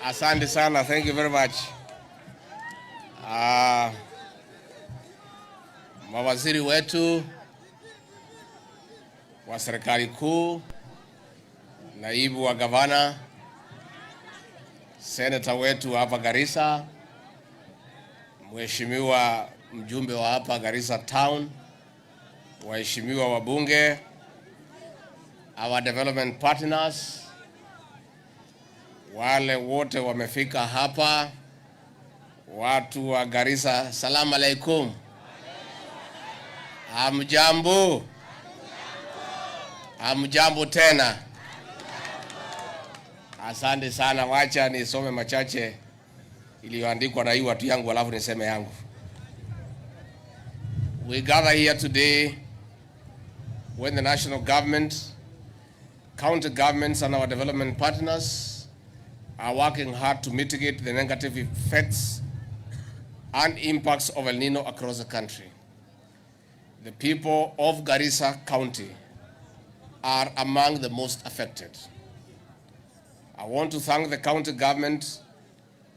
Asante sana, thank you very much. Mawaziri wetu wa serikali kuu, naibu wa gavana, senator wetu hapa Garissa, mheshimiwa mjumbe wa hapa Garissa Town, waheshimiwa wabunge, our development partners, wale wote wamefika hapa, watu wa Garissa, salamu alaikum. Hamjambo. Hamjambo tena. Asante sana, wacha nisome machache iliyoandikwa na hii watu yangu alafu niseme yangu. We gather here today when the national government, county governments and our development partners are working hard to mitigate the negative effects and impacts of El Nino across the country. The people of Garissa County are among the most affected. I want to thank the county government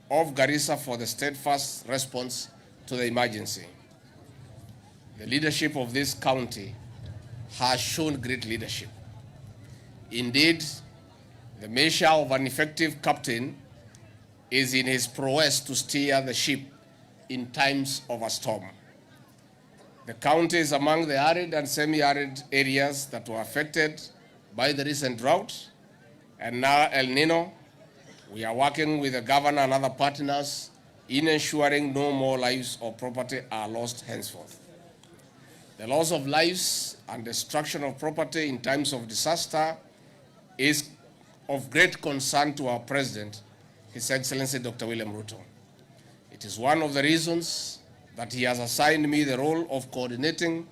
of Garissa for the steadfast response to the emergency. The leadership of this county has shown great leadership. Indeed, the measure of an effective captain is in his prowess to steer the ship in times of a storm. The county is among the arid and semi-arid areas that were affected by the recent drought, and now El Nino. We are working with the governor and other partners in ensuring no more lives or property are lost henceforth. The loss of lives and destruction of property in times of disaster is of great concern to our President, His Excellency Dr. William Ruto. It is one of the reasons that he has assigned me the role of coordinating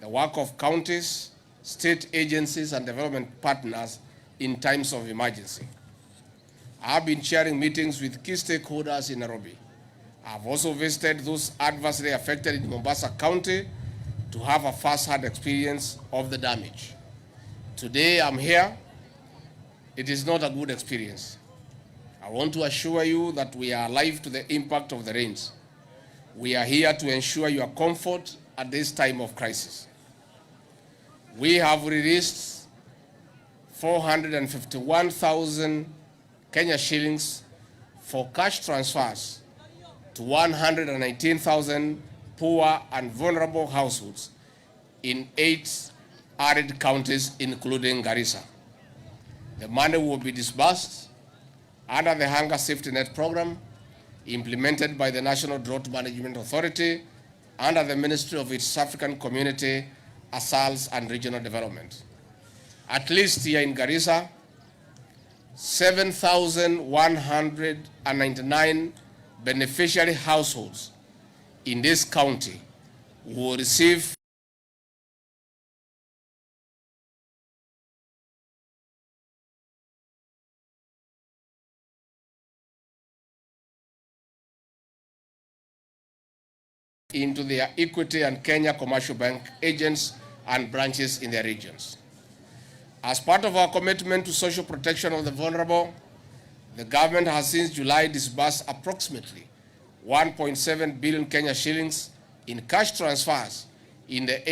the work of counties, state agencies, and development partners in times of emergency. I have been chairing meetings with key stakeholders in Nairobi. I have also visited those adversely affected in Mombasa County to have a first-hand experience of the damage. Today I'm here. It is not a good experience. I want to assure you that we are alive to the impact of the rains. We are here to ensure your comfort at this time of crisis. We have released 451,000 Kenya shillings for cash transfers to 119,000 poor and vulnerable households in 8 arid counties, including Garissa. The money will be disbursed under the Hunger Safety Net program implemented by the National Drought Management Authority under the Ministry of East African Community, Asals and Regional Development. At least here in Garissa, 7,199 beneficiary households in this county will receive into their Equity and Kenya Commercial Bank agents and branches in their regions. As part of our commitment to social protection of the vulnerable, the government has since July disbursed approximately 1.7 billion Kenya shillings in cash transfers in the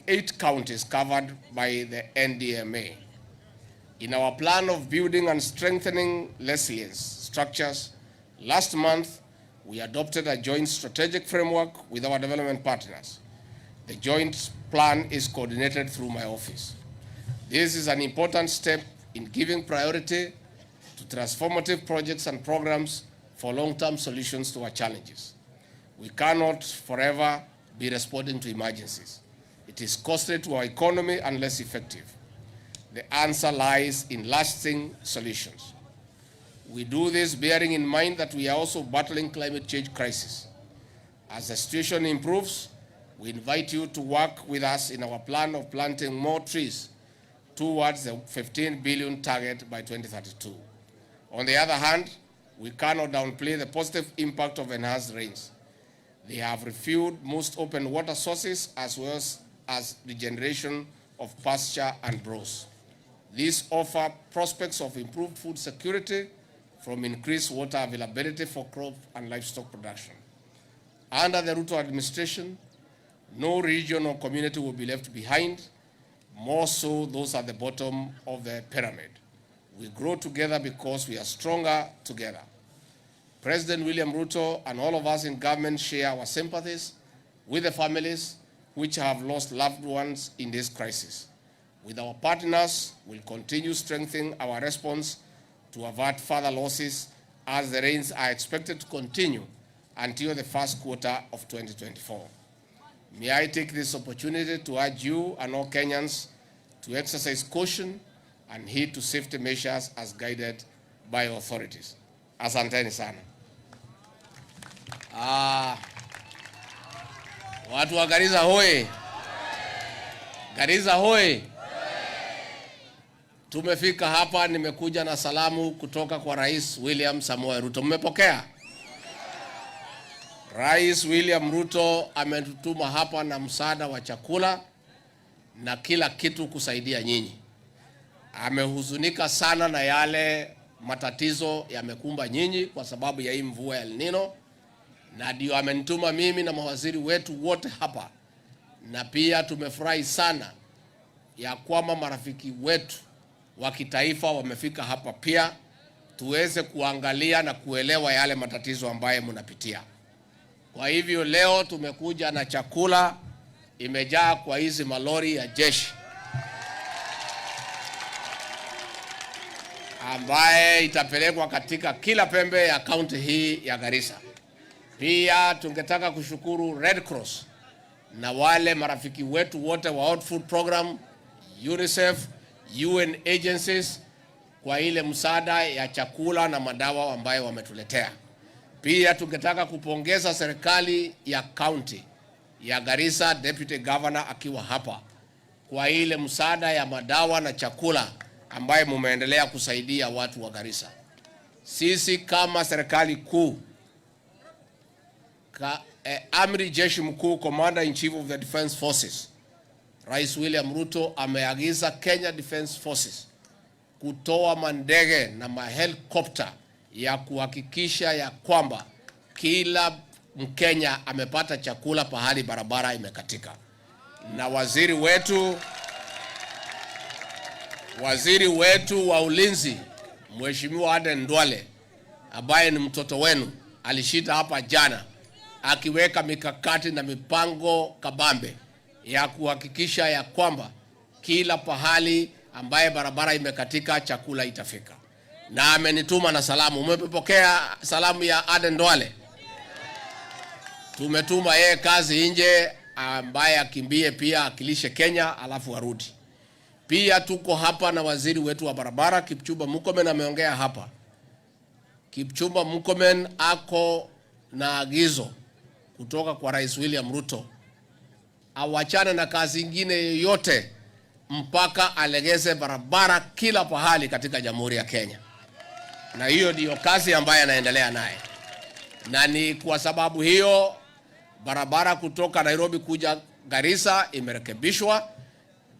8 counties covered by the NDMA. In our plan of building and strengthening resilience structures, last month, we adopted a joint strategic framework with our development partners. The joint plan is coordinated through my office. This is an important step in giving priority to transformative projects and programs for long-term solutions to our challenges. We cannot forever be responding to emergencies. It is costly to our economy and less effective. The answer lies in lasting solutions. We do this bearing in mind that we are also battling climate change crisis. As the situation improves, we invite you to work with us in our plan of planting more trees towards the 15 billion target by 2032. On the other hand, we cannot downplay the positive impact of enhanced rains. They have refueled most open water sources as well as regeneration of pasture and broods. These offer prospects of improved food security from increased water availability for crop and livestock production. Under the Ruto administration, no region or community will be left behind, more so those at the bottom of the pyramid. We grow together because we are stronger together. President William Ruto and all of us in government share our sympathies with the families which have lost loved ones in this crisis. With our partners, we'll continue strengthening our response to avert further losses as the rains are expected to continue until the first quarter of 2024. May I take this opportunity to urge you and all Kenyans to exercise caution and heed to safety measures as guided by authorities. Asanteni sana. Watu wa Garissa hoye. Garissa hoye. Tumefika hapa, nimekuja na salamu kutoka kwa Rais William Samoei Ruto. Mmepokea? Rais William Ruto ametutuma hapa na msaada wa chakula na kila kitu kusaidia nyinyi. Amehuzunika sana na yale matatizo yamekumba nyinyi kwa sababu ya hii mvua ya El Nino, na ndio amenituma mimi na mawaziri wetu wote hapa. Na pia tumefurahi sana ya kwamba marafiki wetu wa kitaifa wamefika hapa pia tuweze kuangalia na kuelewa yale matatizo ambayo mnapitia. Kwa hivyo leo tumekuja na chakula imejaa kwa hizi malori ya jeshi ambaye itapelekwa katika kila pembe ya kaunti hii ya Garissa. Pia tungetaka kushukuru Red Cross na wale marafiki wetu wote wa World Food Program, UNICEF, UN agencies kwa ile msaada ya chakula na madawa ambayo wametuletea. Pia tungetaka kupongeza serikali ya county ya Garissa, Deputy Governor akiwa hapa, kwa ile msaada ya madawa na chakula ambaye mumeendelea kusaidia watu wa Garissa. Sisi kama serikali kuu, Amri Jeshi Mkuu, Commander in Chief of the Defense Forces, Rais William Ruto ameagiza Kenya Defense Forces kutoa mandege na mahelikopter ya kuhakikisha ya kwamba kila Mkenya amepata chakula pahali barabara imekatika. Na waziri wetu wa ulinzi, Mheshimiwa Aden Ndwale, ambaye ni mtoto wenu, alishita hapa jana akiweka mikakati na mipango kabambe ya kuhakikisha ya kwamba kila pahali ambaye barabara imekatika chakula itafika. Na amenituma na salamu. Umepokea salamu ya Aden Ndwale? Tumetuma yeye kazi nje ambaye akimbie pia akilishe Kenya alafu arudi. Pia tuko hapa na waziri wetu wa barabara Kipchumba Murkomen ameongea hapa. Kipchumba Murkomen ako na agizo kutoka kwa Rais William Ruto awachane na kazi nyingine yoyote mpaka alegeze barabara kila pahali katika Jamhuri ya Kenya. Na hiyo ndio kazi ambayo anaendelea naye. Na ni kwa sababu hiyo barabara kutoka Nairobi kuja Garissa imerekebishwa,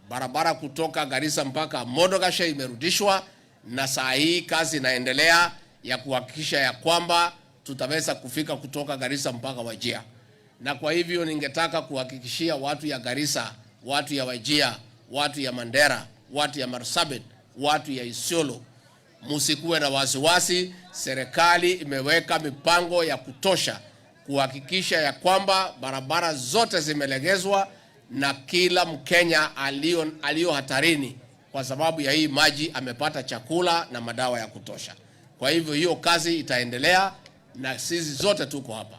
barabara kutoka Garissa mpaka Modogashe imerudishwa, na saa hii kazi inaendelea ya kuhakikisha ya kwamba tutaweza kufika kutoka Garissa mpaka Wajir. Na kwa hivyo ningetaka kuhakikishia watu ya Garissa, watu ya Wajir, watu ya Mandera, watu ya Marsabit, watu ya Isiolo, musikuwe na wasiwasi. Serikali imeweka mipango ya kutosha kuhakikisha ya kwamba barabara zote zimelegezwa na kila Mkenya alio hatarini kwa sababu ya hii maji amepata chakula na madawa ya kutosha. Kwa hivyo hiyo kazi itaendelea na sisi zote tuko hapa.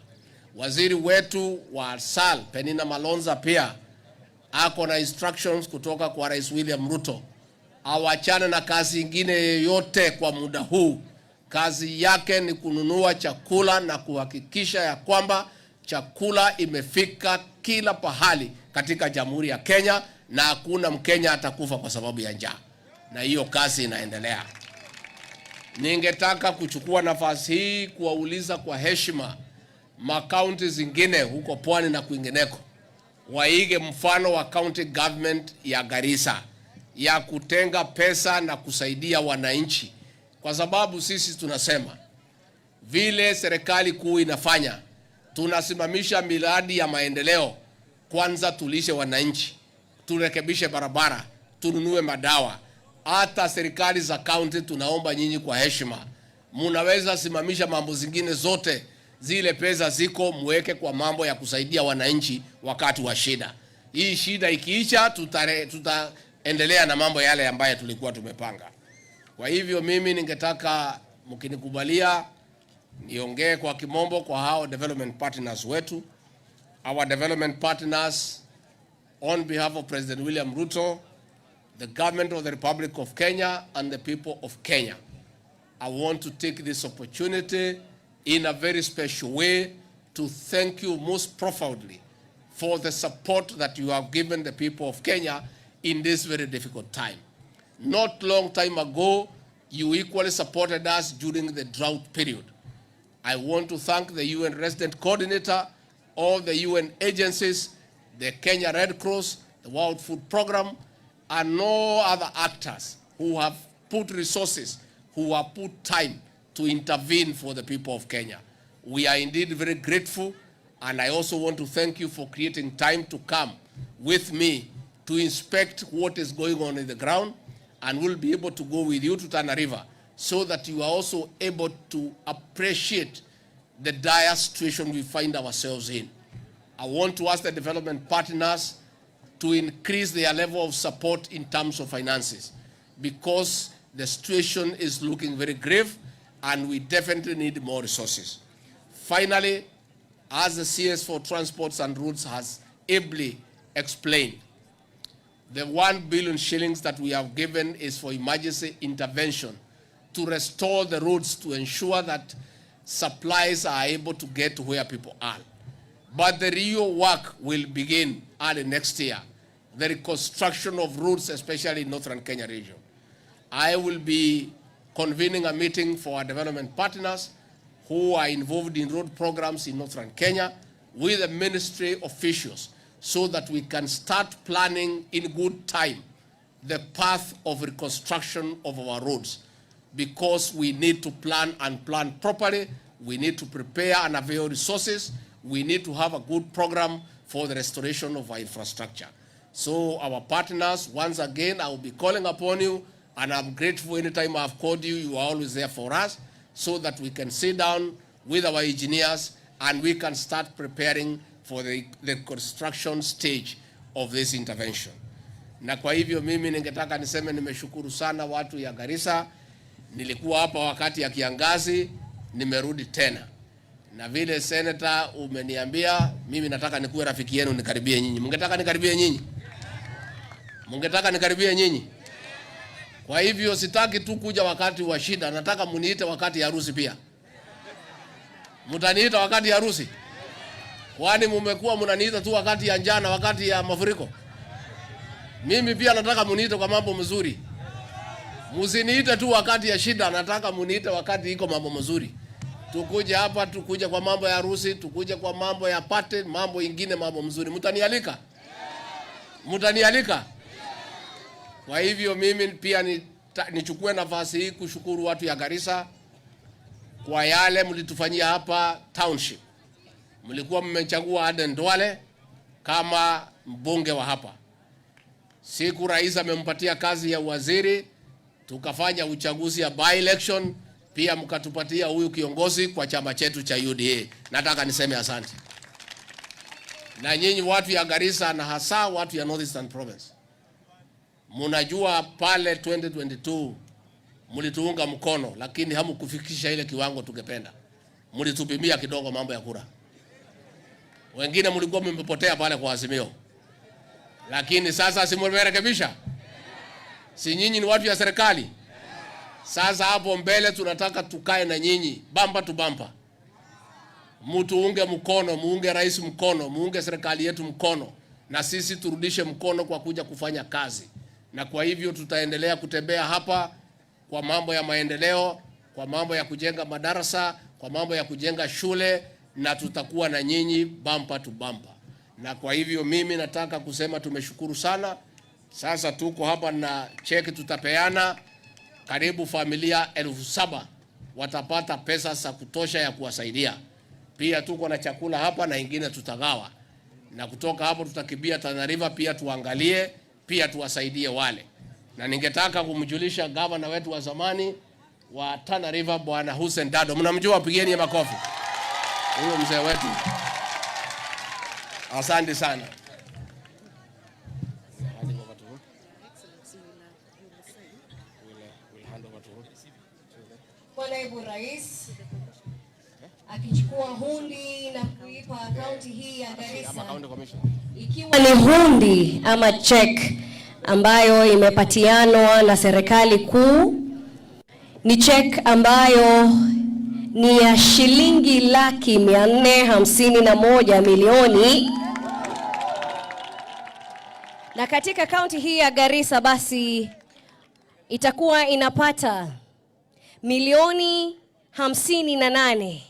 Waziri wetu wa SAL Penina Malonza pia ako na instructions kutoka kwa Rais William Ruto awachane na kazi ingine yote kwa muda huu. Kazi yake ni kununua chakula na kuhakikisha ya kwamba chakula imefika kila pahali katika Jamhuri ya Kenya na hakuna Mkenya atakufa kwa sababu ya njaa. Na hiyo kazi inaendelea. Ningetaka kuchukua nafasi hii kuwauliza kwa heshima makaunti zingine huko pwani na kwingineko, waige mfano wa county government ya Garissa ya kutenga pesa na kusaidia wananchi, kwa sababu sisi tunasema vile serikali kuu inafanya, tunasimamisha miradi ya maendeleo. Kwanza tulishe wananchi, turekebishe barabara, tununue madawa. Hata serikali za county tunaomba nyinyi kwa heshima, munaweza simamisha mambo zingine zote, zile pesa ziko muweke kwa mambo ya kusaidia wananchi wakati wa shida. Hii shida ikiisha, tutaendelea na mambo yale ambayo tulikuwa tumepanga. Kwa hivyo mimi ningetaka mkinikubalia niongee kwa kimombo kwa hao development partners wetu. Our development partners, on behalf of President William Ruto, the government of the Republic of Kenya and the people of Kenya, I want to take this opportunity in a very special way to thank you most profoundly for the support that you have given the people of Kenya in this very difficult time. Not long time ago, you equally supported us during the drought period. I want to thank the UN Resident Coordinator, all the UN agencies, the Kenya Red Cross, the World Food Program, and no other actors who have put resources, who have put time to intervene for the people of Kenya. We are indeed very grateful, and I also want to thank you for creating time to come with me to inspect what is going on in the ground, and we'll be able to go with you to Tana River so that you are also able to appreciate the dire situation we find ourselves in. I want to ask the development partners to increase their level of support in terms of finances, because the situation is looking very grave and we definitely need more resources. Finally, as the CS for Transports and Roads has ably explained, the 1 billion shillings that we have given is for emergency intervention to restore the roads to ensure that supplies are able to get to where people are. But the real work will begin early next year, the reconstruction of roads, especially in Northern Kenya region. I will be convening a meeting for our development partners who are involved in road programs in Northern Kenya with the ministry officials so that we can start planning in good time the path of reconstruction of our roads, because we need to plan and plan properly. We need to prepare and avail resources. We need to have a good program for the restoration of our infrastructure. So our partners, once again, I will be calling upon you, and I'm grateful anytime I've called you, you are always there for us, so that we can sit down with our engineers and we can start preparing for the construction stage of this intervention. Na kwa hivyo mimi ningetaka niseme nimeshukuru sana watu ya Garissa. Nilikuwa hapa wakati ya kiangazi, nimerudi tena. Na vile senator umeniambia, mimi nataka nikuwe rafiki yenu, nikaribie nyinyi. Mungetaka nikaribie nyinyi? Mungetaka nikaribie nyinyi? Kwa hivyo sitaki tu kuja wakati wa shida, nataka muniite wakati ya harusi pia. Mutaniita wakati ya harusi? Kwani mumekuwa mnaniita tu wakati ya njaa na wakati ya mafuriko? Mimi pia nataka muniite kwa mambo mzuri. Musiniite tu wakati ya shida, nataka muniite wakati iko mambo mzuri. Tukuje hapa, tukuje kwa mambo ya harusi, tukuje kwa mambo ya pate, mambo ingine, mambo mzuri. Mutanialika? Mutanialika? Kwa hivyo mimi pia nichukue nafasi hii kushukuru watu ya Garissa kwa yale mlitufanyia hapa township. Mlikuwa mmechagua Aden Duale kama mbunge wa hapa. Siku rais amempatia kazi ya waziri, tukafanya uchaguzi ya by election, pia mkatupatia huyu kiongozi kwa chama chetu cha UDA. Nataka niseme asante. Na nyinyi watu ya Garissa na hasa watu ya Northeastern Province, munajua pale 2022 mlituunga mkono, lakini hamukufikisha ile kiwango tungependa. Mlitupimia kidogo mambo ya kura. Wengine mlikuwa mmepotea pale kwa Azimio. Lakini sasa si mmerekebisha? Si nyinyi ni watu ya serikali? Sasa hapo mbele tunataka tukae na nyinyi bamba tu bamba. Mutuunge mkono, muunge rais mkono, muunge serikali yetu mkono, na sisi turudishe mkono kwa kuja kufanya kazi. Na kwa hivyo tutaendelea kutembea hapa kwa mambo ya maendeleo, kwa mambo ya kujenga madarasa, kwa mambo ya kujenga shule, na tutakuwa na nyinyi bumper to bumper. na kwa hivyo mimi nataka kusema tumeshukuru sana. Sasa tuko hapa na cheki tutapeana, karibu familia 7,000 watapata pesa za kutosha ya kuwasaidia. Pia tuko na chakula hapa na ingine tutagawa, na kutoka hapo tutakibia Tana River pia tuangalie, pia tuwasaidie wale. Na ningetaka kumjulisha gavana wetu wa zamani wa Tana River Bwana Hussein Dado, mnamjua, pigeni makofi huyo mzee wetu. Asante sana. Kwa naibu rais akichukua hundi na kuipa kaunti hii ya Garissa, ikiwa ni hundi ama check ambayo imepatianwa na serikali kuu, ni check ambayo ni ya shilingi 451,000,000, na katika kaunti hii ya Garissa basi itakuwa inapata milioni 58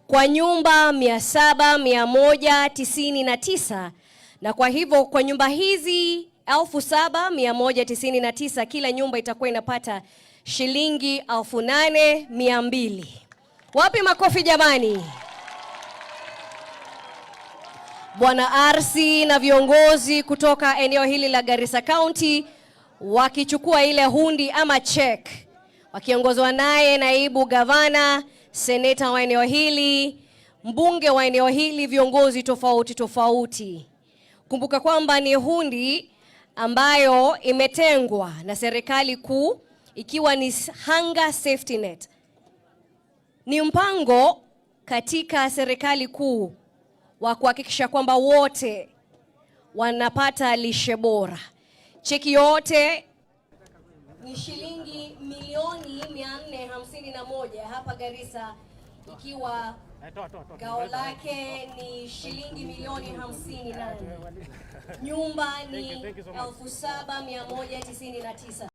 kwa nyumba 700,199, na kwa hivyo kwa nyumba hizi 7,199 kila nyumba itakuwa inapata shilingi 8,200. Wapi makofi jamani? Bwana RC na viongozi kutoka eneo hili la Garissa County wakichukua ile hundi ama check, wakiongozwa naye naibu gavana, seneta wa eneo hili, mbunge wa eneo hili, viongozi tofauti tofauti. Kumbuka kwamba ni hundi ambayo imetengwa na serikali kuu, ikiwa ni Hunger Safety Net. Ni mpango katika serikali kuu wa kuhakikisha kwamba wote wanapata lishe bora. Cheki yote ni shilingi milioni 451 hapa Garissa, ikiwa gao lake ni shilingi milioni 58. Nyumba ni 7,199.